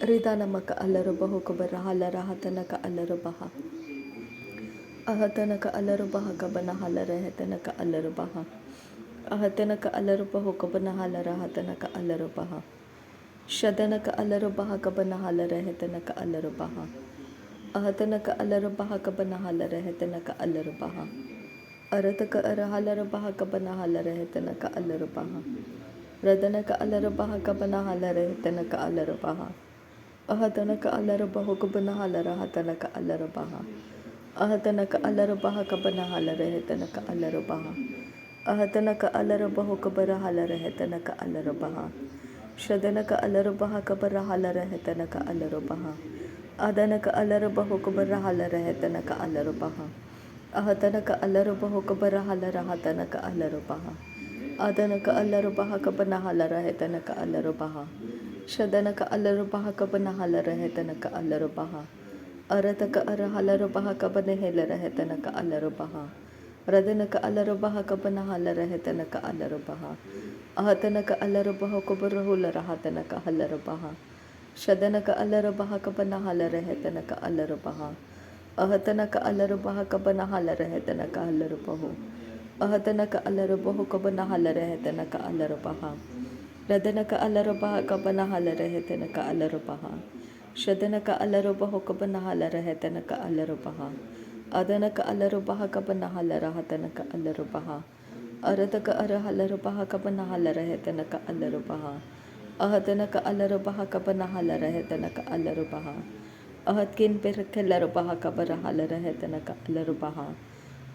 ರಿದಾನಮಕ ಅಲ್ಲರುಬಹು ಕುಬರ ಹಲರಹತನಕ ಅಲ್ಲರುಬಹ ಅಹತನಕ ಅಲ್ಲರುಬಹ ಕಬನ ಹಲರಹತನಕ ಅಲ್ಲರುಬಹ ಅಹತನಕ ಅಲ್ಲರುಬಹು ಕಬನ ಹಲರಹತನಕ ಅಲ್ಲರುಬಹ ಶದನಕ ಅಲ್ಲರುಬಹ ಕಬನ ಹಲರಹತನಕ ಅಲ್ಲರುಬಹ ಅಹತನಕ ಅಲ್ಲರುಬಹ ಕಬನ ಹಲರಹತನಕ ಅಲ್ಲರುಬಹ ಅರತಕ ಅರ ಹಲರುಬಹ ಕಬನ ಹಲರಹತನಕ ಅಲ್ಲರುಬಹ ರದನಕ ಅಲ್ಲರುಬಹ ಕಬನ ಹಲರಹತನಕ ಅಲ್ಲರುಬಹ ಅಹತನಕ ಅಲ್ಲರುಬಹು ಕಬನ ಹಲರಹತನಕ ಅಲ್ಲರುಬಹ ಅಹತನಕ ಅಲ್ಲರುಬಹ ಕಬನ ಹಲರಹತನಕ ಅಲ್ಲರುಬಹ ಅಹತನಕ ಅಲ್ಲರುಬಹು ಕಬರ ಹಲರಹತನಕ ಅಲ್ಲರುಬಹ ಶದನಕ ಅಲ್ಲರುಬಹ ಕಬರ ಹಲರಹತನಕ ಅಲ್ಲರುಬಹ ಅದನಕ ಅಲ್ಲರುಬಹು ಕಬರ ಹಲರಹತನಕ ಅಲ್ಲರುಬಹ ಅಹತನಕ ಅಲ್ಲರುಬಹು ಕಬರ ಹಲರಹತನಕ ಅಲ್ಲರುಬಹ ಅದನಕ ಅಲ್ಲರುಬಹ ಕಬನ ಹಲರಹತನಕ ಅಲ್ಲರುಬಹ ಶದನಕ ಅಲ್ಲರುಬಹ ಕಬನ ಹಲರಹತನಕ ಅಲ್ಲರುಬಹ ಅರತಕ ಅರ ಹಲರುಬಹ ಕಬನ ಹೆಲರಹತನಕ ಅಲ್ಲರುಬಹ ರದನಕ ಅಲ್ಲರುಬಹ ಕಬನ ಹಲರಹತನಕ ಅಲ್ಲರುಬಹ ಅಹತನಕ ಅಲ್ಲರುಬಹ ಕಬರ ಹುಲರಹತನಕ ಹಲ್ಲರುಬಹ ಶದನಕ ಅಲ್ಲರುಬಹ ಕಬನ ಹಲರಹತನಕ ಅಲ್ಲರುಬಹ ಅಹತನಕ ಅಲ್ಲರುಬಹ ಕಬನ ಹಲರಹತನಕ ಅಲ್ಲರುಬಹು ಅಹತನಕ ಅಲ್ಲರುಬಹು ಕಬನ ಹಲರಹತನಕ ಅಲ್ಲರುಬಹ ರದನಕ ಅಲ್ಲರುಬಹ ಕಬನ ಹಲರಹತನಕ ಅಲ್ಲರುಬಹ ಶದನಕ ಅಲ್ಲರುಬಹು ಕಬನ ಹಲರಹತನಕ ಅಲ್ಲರುಬಹ ಅದನಕ ಅಲ್ಲರುಬಹ ಕಬನ ಹಲರಹತನಕ ಅಲ್ಲರುಬಹ ಅರತಕ ಅರ ಹಲರುಬಹ ಕಬನ ಹಲರಹತನಕ ಅಲ್ಲರುಬಹ ಅಹತನಕ ಅಲ್ಲರುಬಹ ಕಬನ ಹಲರಹತನಕ ಅಲ್ಲರುಬಹ ಅಹತ್ಕಿನ್ ಬೆರಕೆಲ್ಲರುಬಹ ಕಬರ ಹಲರಹತನಕ ಅಲ್ಲರುಬಹ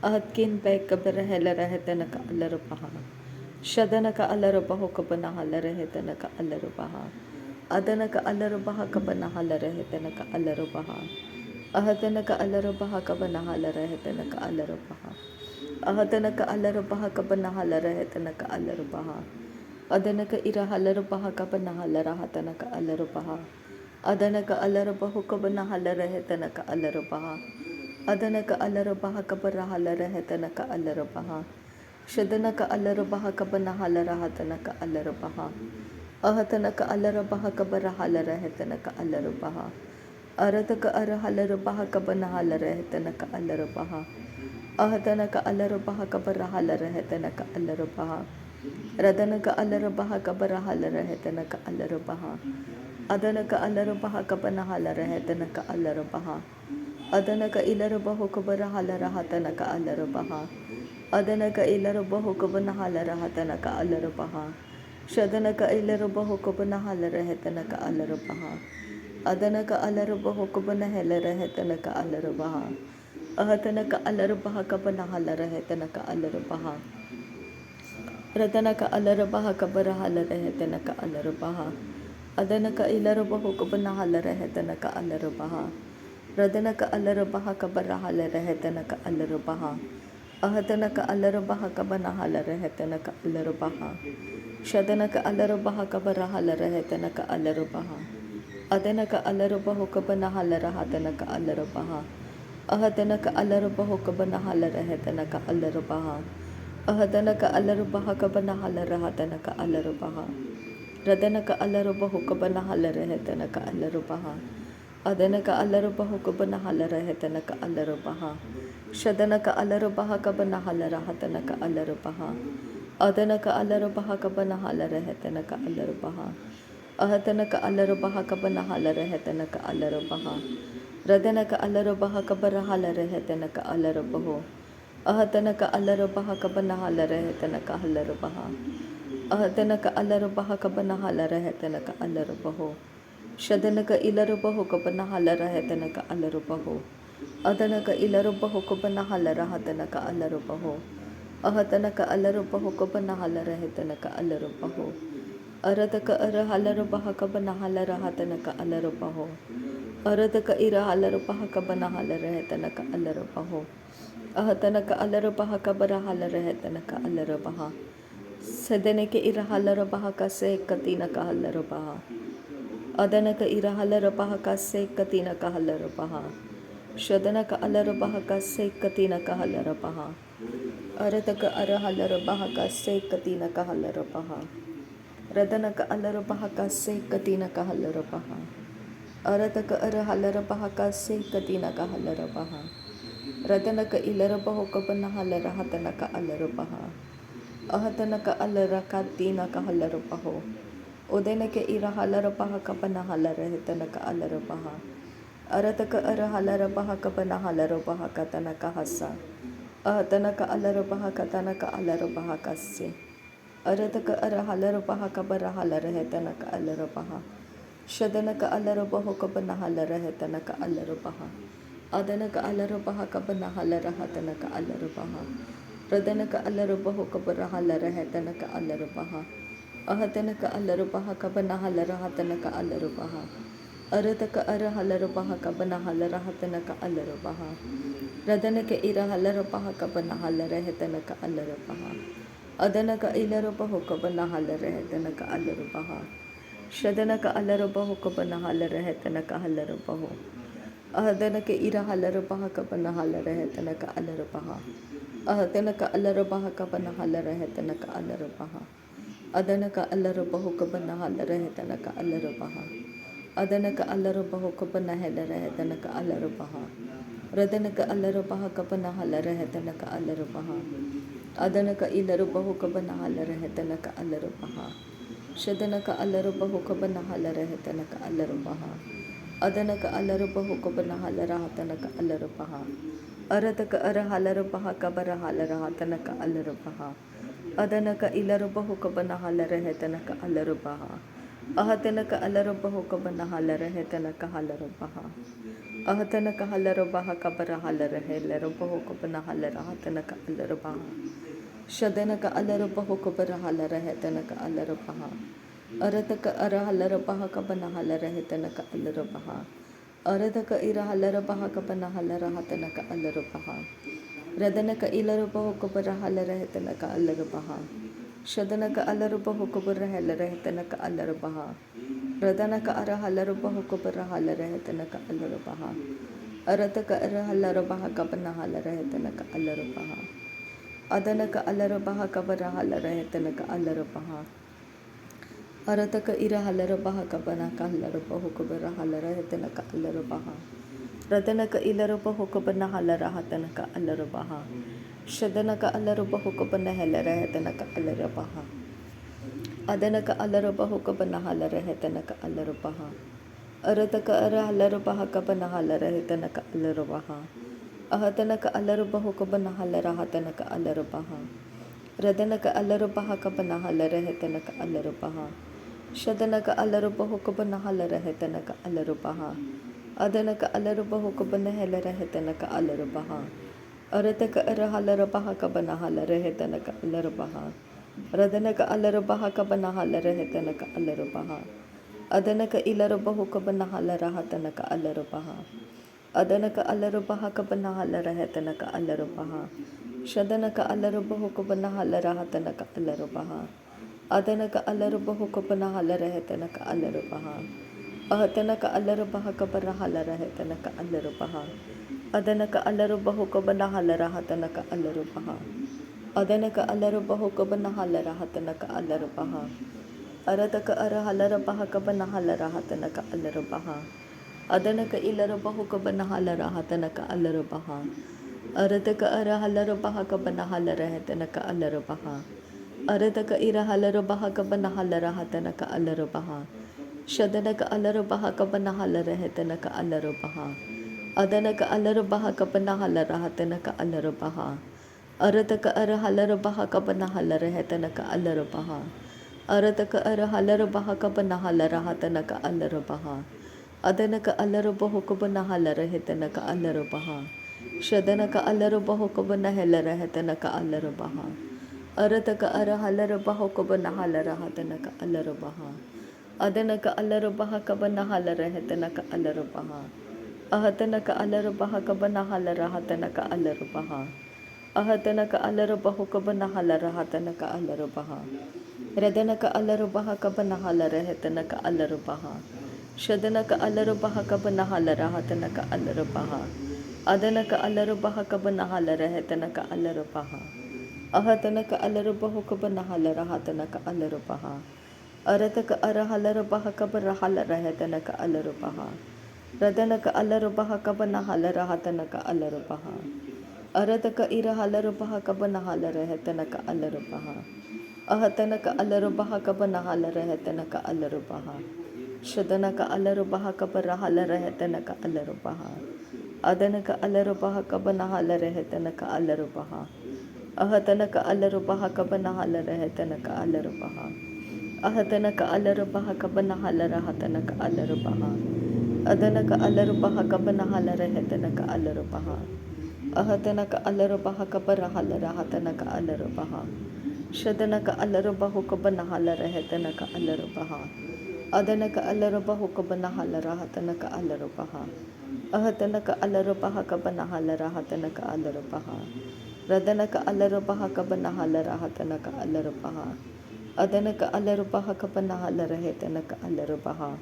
ಅಹತ್ಕಿನ್ ಬೆಕಬರ ಹೆಲರಹತನಕ ಅಲ್ಲರುಬಹ ಶದನಕ ಅಲ್ಲರುಬಹು ಕಬನ ಹಲರಹತನಕ ಅಲ್ಲರುಬಹ ಅದನಕ ಅಲ್ಲರುಬಹ ಕಬನ ಹಲರಹತನಕ ಅಲ್ಲರುಬಹ ಅಹತನಕ ಅಲ್ಲರುಬಹ ಕಬನ ಹಲರಹತನಕ ಅಲ್ಲರುಬಹ ಅಹತನಕ ಅಲ್ಲರುಬಹ ಕಬನ ಹಲರಹತನಕ ಅಲ್ಲರುಬಹ ಅದನಕ ಇರ ಹಲರುಬಹ ಕಬನ ಹಲರಹತನಕ ಅಲ್ಲರುಬಹ ಅದನಕ ಅಲ್ಲರುಬಹು ಕಬನ ಹಲರಹತನಕ ಅಲ್ಲರುಬಹ ಅದನಕ ಅಲ್ಲರುಬಹ ಕಬರ ಹಲರಹತನಕ ಅಲ್ಲರುಬಹ ಶದನಕ ಅಲ್ಲರುಬಹ ಕಬನ ಹಲರಹತನಕ ಅಲ್ಲರುಬಹ ಅಹತನಕ ಅಲ್ಲರುಬಹ ಕಬರ ಹಲರಹತನಕ ಅಲ್ಲರುಬಹ ಅರತಕ ಅರ ಹಲರುಬಹ ಕಬನ ಹಲರಹತನಕ ಅಲ್ಲರುಬಹ ಅಹತನಕ ಅಲ್ಲರುಬಹ ಕಬರ ಹಲರಹತನಕ ಅಲ್ಲರುಬಹ ರದನಕ ಅಲ್ಲರುಬಹ ಕಬರ ಹಲರಹತನಕ ಅಲ್ಲರುಬಹ ಅದನಕ ಅಲ್ಲರುಬಹ ಕಬನ ಹಲರಹತನಕ ಅಲ್ಲರುಬಹ ಅದನಕ ಇಲ್ಲರುಬಹು ಕಬರ ಹಲರಹತನಕ ಅಲ್ಲರುಬಹ ಅದನಕ ಇಲ್ಲರುಬಹು ಕಬನ ಹಲರಹತನಕ ಅಲ್ಲರುಬಹ ಶದನಕ ಇಲ್ಲರುಬಹು ಕಬನ ಹಲರಹತನಕ ಅಲ್ಲರುಬಹ ಅದನಕ ಅಲ್ಲರುಬಹು ಕಬನ ಹೆಲರಹತನಕ ಅಲ್ಲರುಬಹ ಅಹತನಕ ಅಲ್ಲರುಬಹ ಕಬನ ಹಲರಹತನಕ ಅಲ್ಲರುಬಹ ರದನಕ ಅಲ್ಲರುಬಹ ಕಬರ ಹಲರಹತನಕ ಅಲ್ಲರುಬಹ ಅದನಕ ಇಲ್ಲರುಬಹು ಕಬನ ಹಲರಹತನಕ ಅಲ್ಲರುಬಹ ರದನಕ ಅಲ್ಲರುಬಹ ಕಬರ ಹಲರಹತನಕ ಅಲ್ಲರುಬಹ ಅಹತನಕ ಅಲ್ಲರುಬಹ ಕಬನ ಹಲರಹತನಕ ಅಲ್ಲರುಬಹ ಶದನಕ ಅಲ್ಲರುಬಹ ಕಬರ ಹಲರಹತನಕ ಅಲ್ಲರುಬಹ ಅದನಕ ಅಲ್ಲರುಬಹು ಕಬನ ಹಲರಹತನಕ ಅಲ್ಲರುಬಹ ಅಹತನಕ ಅಲ್ಲರುಬಹು ಕಬನ ಹಲರಹತನಕ ಅಲ್ಲರುಬಹ ಅಹತನಕ ಅಲ್ಲರುಬಹ ಕಬನ ಹಲರಹತನಕ ಅಲ್ಲರುಬಹ ರದನಕ ಅಲ್ಲರುಬಹು ಕಬನ ಹಲರಹತನಕ ಅಲ್ಲರುಬಹ ಅದನಕ ಅಲ್ಲರುಬಹು ಕಬನ ಹಲರಹತನಕ ಅಲ್ಲರುಬಹ ಶದನಕ ಅಲ್ಲರುಬಹ ಕಬನ ಹಲರಹತನಕ ಅಲ್ಲರುಬಹ ಅದನಕ ಅಲ್ಲರುಬಹ ಕಬನ ಹಲರಹತನಕ ಅಲ್ಲರುಬಹ ಅಹತನಕ ಅಲ್ಲರುಬಹ ಕಬನ ಹಲರಹತನಕ ಅಲ್ಲರುಬಹ ರದನಕ ಅಲ್ಲರುಬಹ ಕಬರ ಹಲರಹತನಕ ಅಲ್ಲರುಬಹು ಅಹತನಕ ಅಲ್ಲರುಬಹ ಕಬನ ಹಲರಹತನಕ ಅಲ್ಲರುಬಹ ಅಹತನಕ ಅಲ್ಲರುಬಹ ಕಬನ ಹಲರಹತನಕ ಅಲ್ಲರುಬಹು ಶದನಕ ಇಲ್ಲರುಬಹು ಕಬನ ಹಲರಹತನಕ ಅಲ್ಲರುಬಹು ಅದನಕ ಇಲ್ಲರುಬಹು ಕಬನ ಹಲರಹತನಕ ಅಲ್ಲರುಬಹು ಅಹತನಕ ಅಲ್ಲರುಬಹು ಕಬನ ಹಲರಹತನಕ ಅಲ್ಲರುಬಹು ಅರತಕ ಅರ ಹಲರುಬಹ ಕಬನ ಹಲರಹತನಕ ಅಲ್ಲರುಬಹು ಅರತಕ ಇರ ಹಲರುಬಹ ಕಬನ ಹಲರಹತನಕ ಅಲ್ಲರುಬಹು ಅಹತನಕ ಅಲ್ಲರುಬಹ ಕಬರ ಹಲರಹತನಕ ಅಲ್ಲರುಬಹ ಸದನಕೆ ಇರ ಹಲರುಬಹ ಕಸೆ ಕತಿನಕ ಹಲ್ಲರುಬಹ ಅದನಕ ಇರ ಹಲರುಬಹ ಕಸೆ ಕತಿನಕ ಹಲ್ಲರುಬಹ ಶದನಕ ಅಲ್ಲರುಬಹ ಕಸೆ ಕತಿನಕ ಹಲ್ಲರುಬಹ ಅರತಕ ಅರ ಹಲರುಬಹ ಕಸೆ ಕತಿನಕ ಹಲ್ಲರುಬಹ ರದನಕ ಅಲ್ಲರುಬಹ ಕಸೆ ಕತಿನಕ ಹಲ್ಲರುಬಹ Arataka arahalara bahaka se katinaka halara baha. Ratanaka ilara bahokabana halara hatanaka alara baha. Ahatanaka alara katinaka halara baho. Udenake ira halara bahakabana halara hetanaka alara baha. Arataka arahalara bahakabana halara bahakatanaka hasa. Ahatanaka alara bahakatanaka alara bahakase. Arataka arahalara bahakabara halara hetanaka alara baha. Shadanaka alara bahokabana halara hetanaka alara baha. Adanaka alara bahakabana halara hatanaka alara baha. Radanaka alara bahokabara halara hetanaka alara baha. Ahatanaka alara bahakabana halara hatanaka alara baha. Arataka ara halara bahakabana halara hatanaka alara baha. Radanaka ira halara bahakabana halara hetanaka alara baha. Adanaka ilara bahokabana halara hetanaka alara baha. Shadanaka alara bahokabana halara hetanaka alara baho. Ahadanaka ira halara bahakabana halara hetanaka alara baha. Ahadanaka alara bahakabana halara hetanaka alara baha. Adanaka alara bahokabana halara hetanaka alara baha. Adanaka alara bahokabana halara hetanaka alara baha. Radanaka alara bahakabana halara hetanaka alara baha. Adanaka ilara bahokabana halara hetanaka alara baha. Shadanaka alara bahokabana halara hetanaka alara baha. Adanaka alara bahokabana halara hatanaka alara baha. Arataka ara halara bahakabara halara hatanaka alara baha. Adanaka ilara bahokabana halara hetanaka alara baha. Ahatanaka alara bahokabana halara hetanaka halara baha. Ahatanaka halara bahakabara halara helara bahokabana halara hatanaka alara baha. Shadanaka alara bahokabara halara hetanaka alara baha. Arataka ara halara bahakabana halara hetanaka alara baha. Arataka ira halara bahakabana halara hatanaka alara baha. Radanaka ilara bahokabara halara hetanaka alara baha. Shadanaka alara bahokabara halara hetanaka alara baha. Radanaka ara halara bahokabara halara hetanaka alara baha. Arataka ara halara bahakabana halara hetanaka alara baha. Adanaka alara bahakabara halara hetanaka alara baha. Arataka ira halara bahakabana halara bahokabara halara hetanaka alara baha. Radanaka ilara bahokabana halara hatanaka alara baha. Shadanaka alara bahokabana halara hetanaka alara baha. Adanaka alara bahokabana halara hetanaka alara baha. Arataka ara halara bahakabana halara hetanaka alara baha. Ahatanaka alara bahokabana halara hatanaka alara baha. Radanaka alara bahakabana halara hetanaka alara baha. Shadanaka alara bahokabana halara hetanaka alara baha. Adanaka alara bahokabana halara hetanaka alara baha. Arataka ara halara bahakabana halara hetanaka alara baha. Radanaka alara bahakabana halara hetanaka alara baha. Adanaka ilara bahokabana halara hatanaka alara baha. Adanaka alara bahakabana halara hetanaka alara baha. Shadanaka alara bahokabana halara hatanaka alara baha. Adanaka alara bahokabana halara hetanaka alara baha. Ahatanaka alara bahakabara halara hetanaka alara baha. Adanaka alara bahokabana halara hatanaka alara baha. Adanaka alara bahokabana halara hatanaka alara baha. Arataka ara halara bahakabana halara hatanaka alara baha. Adanaka ilara bahokabana halara hatanaka alara baha. Arataka ara halara bahakabana halara hetanaka alara baha. Arataka ira halara bahakabana halara hatanaka alara baha. Shadanaka alara bahakabana halara hetanaka alara baha. Adanaka alara bahakabana halara hatanaka alara baha. Arataka ara halara bahakabana halara hetanaka alara baha. Arataka ara halara bahakabana halara hatanaka alara baha. Adanaka alara bahokabana halara hetanaka alara baha. Shadanaka alara bahokabana halara hetanaka alara baha. Arataka ara halara bahokabana halara hatanaka alara baha. Adanaka alara bahakabana halara hetanaka alara baha. Ahatanaka alara bahakabana halara hatanaka alara baha. Ahatanaka alara bahokabana halara hatanaka alara baha. Radanaka alara bahakabana halara hetanaka alara baha. Shadanaka alara bahakabana halara hatanaka alara baha. Adanaka alara bahakabana halara hetanaka alara baha. Ahatanaka alara bahokabana halara hatanaka alara baha. Arataka arahalara kabarahala rehetanaka alarubaha. Radanaka alarubaha kabanahala rahatanaka alarubaha. Arataka irahalarubaha kabanahala rehetanaka alarubaha. Ahatanaka alarubaha kabanahala rehetanaka alarubaha. Shadanaka alarubaha kabarahala rehetanaka alarubaha. Adanaka alarubaha kabanahala rehetanaka alarubaha. Ahatanaka alarubaha kabanahala rehetanaka alarubaha. Ahatanaka alarubaha kabanahala rahatanaka alarubaha. Adanaka alarubaha kabanahala rehetanaka alarubaha. Ahatanaka alarubaha kabarahala rahatanaka alarubaha. Shadanaka alarubahu kabanahala rehetanaka alarubaha. Adanaka alarubahu kabanahala rahatanaka alarubaha. Ahatanaka alarubaha kabanahala rahatanaka alarubaha. Radanaka alarubaha kabanahala rahatanaka alarubaha. Adanaka alarubaha kabanahala rehetanaka alarubaha.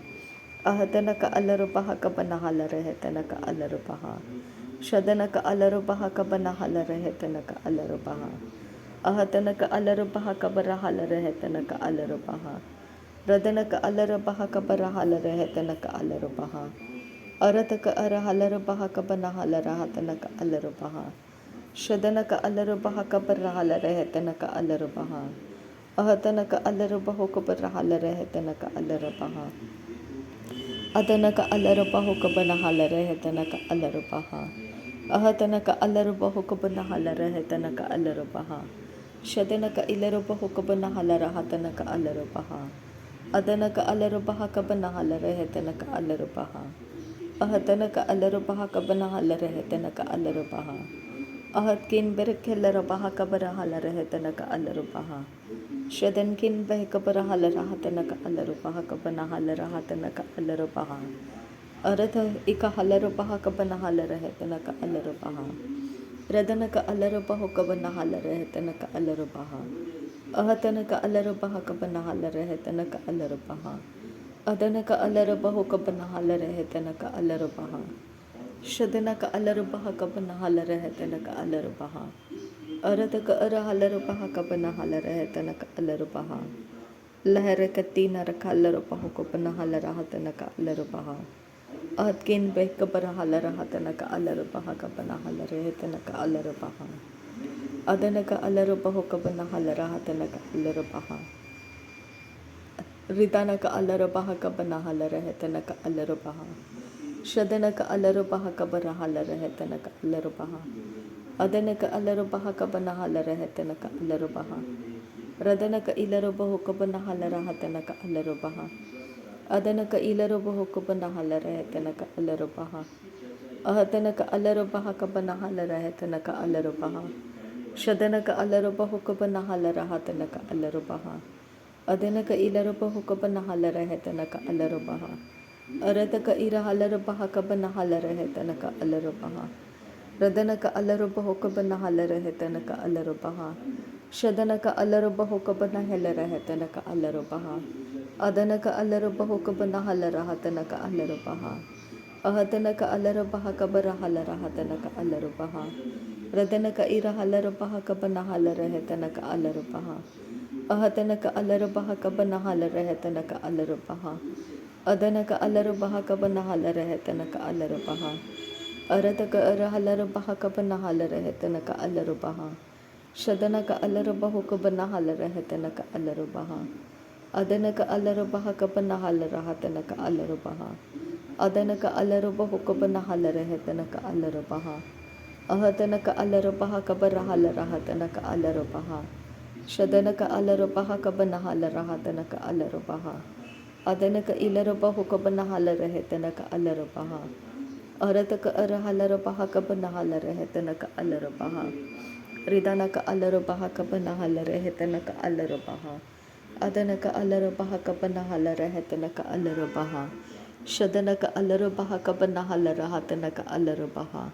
Ahatanaka alarubaha kabanahala rehetanaka alarubaha. Shadanaka alarubaha kabanahala rehetanaka alarubaha. Ahatanaka alarubaha kabarahala rehetanaka alarubaha. Radanaka alarubaha kabarahala rehetanaka alarubaha. Arataka arahalarabaha kabanahala rahatanaka alarubaha. Shadanaka alarubaha kabarahala rehetanaka alarubaha. Ahatanaka alarubahu kabarahala rehetanaka alarubaha. Adanaka alarubahu kabanahala rehetanaka alarubaha. Ahatanaka alarubahu kabanahala rehetanaka alarubaha. Shadanaka ilarubahu kabanahala rahatanaka alarubaha. Adanaka alarubaha kabanahala rehetanaka alarubaha. Ahatanaka alarubaha kabanahala rehetanaka alarubaha. Ahatkin berkelarabaha kabarahala rehetanaka alarubaha. Shadankin behkabarahala rahatanaka alarubaha kabanahala rahatanaka alarubaha. Aratha ikahalarubaha kabanahala rehetanaka alarubaha. Radanaka alarubahu kabanahala rehetanaka alarubaha. Ahatanaka alarubaha kabanahala rehetanaka alarubaha. Adanaka alarubahu kabanahala rehetanaka alarubaha. Shadanaka alarubaha kabanahala rehetanaka alarubaha. Arataka arahalarubaha kabanahala rehetanaka alarubaha. Laharakatina rakalarubahu kabanahala rahatanaka alarubaha. Ahatkin behkabarahala rahatanaka alarubaha kabanahala rehetanaka alarubaha. Adanaka alarubahu kabanahala rahatanaka alarubaha. Ridanaka alarubaha kabanahala rehetanaka alarubaha. Shadanaka alarubaha kabarahala rehetanaka alarubaha. Adanaka alarubaha kabanahala rehetanaka alarubaha. Radanaka ilarubahu kabanahala rahatanaka alarubaha. Adanaka ilarubahu kabanahala rehetanaka alarubaha. Ahatanaka alarubaha kabanahala rehetanaka alarubaha. Shadanaka alarubahu kabanahala rahatanaka alarubaha. Adanaka ilarubahu kabanahala rehetanaka alarubaha. Arataka irahalarubaha kabanahala rehetanaka alarubaha. Radanaka alarubahu kabanahala rehetanaka alarubaha. Shadanaka alarubahu kabanahala rehetanaka alarubaha. Adanaka alarubahu kabanahala rahatanaka alarubaha. Ahatanaka alarubaha kabarahala rahatanaka alarubaha. Radanaka irahalarubaha kabanahala rehetanaka alarubaha. Ahatanaka alarubaha kabanahala rehetanaka alarubaha. Adanaka alarubaha kabanahala rehetanaka alarubaha. Arataka arahalarubaha kabanahala rehetanaka alarubaha. Shadanaka alarubahu kabanahala rehetanaka alarubaha. Adanaka alarubaha kabanahala rahatanaka alarubaha. Adanaka alarubahu kabanahala rehetanaka alarubaha. Ahatanaka alarubaha kabarahala rahatanaka alarubaha. Shadanaka alarubaha kabanahala rahatanaka alarubaha. Adanaka ilarubahu kabanahala rehetanaka alarubaha. Arataka arahalarubaha kabanahala rehetanaka alarubaha. Ridanaka alarubaha kabanahala rehetanaka alarubaha. Adanaka alarubaha kabanahala rehetanaka alarubaha. Shadanaka alarubaha kabanahala rahatanaka alarubaha.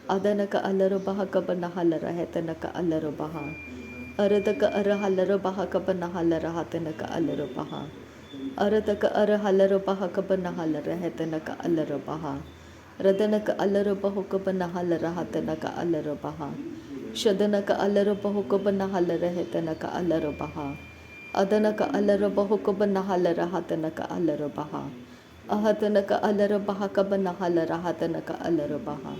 Adanaka alarubaha kabanahala rehetanaka alarubaha. Aradaka arahalarubaha kabanahala rahatanaka alarubaha. Arataka arahalarubaha kabanahala rehetanaka alarubaha. Radanaka alarubahu kabanahala rahatanaka alarubaha. Shadanaka alarubahu kabanahala rehetanaka alarubaha. Adanaka alarabaho kabanahalara hatanaka alarabaha. Ahatanaka alarabaha kabanahalara hatanaka alarabaha.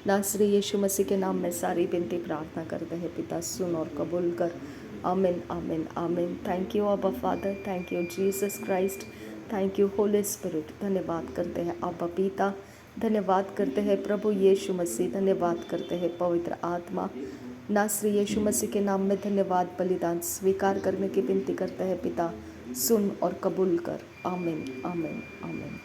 नासरी यीशु मसीह के नाम में सारी विनती प्रार्थना करते हैं पिता, सुन और कबूल कर। आमीन आमीन आमीन। थैंक यू अब्बा father, thank you Jesus Christ, thank you Holi spirit. धन्यवाद करते हैं अब्बा पिता, धन्यवाद करते हैं प्रभु यीशु मसीह, धन्यवाद करते हैं पवित्र आत्मा। नासरी यीशु मसीह के नाम में धन्यवाद, बलिदान स्वीकार करने की विनती करते हैं पिता, सुन और कबूल कर। आमीन आमीन आमीन।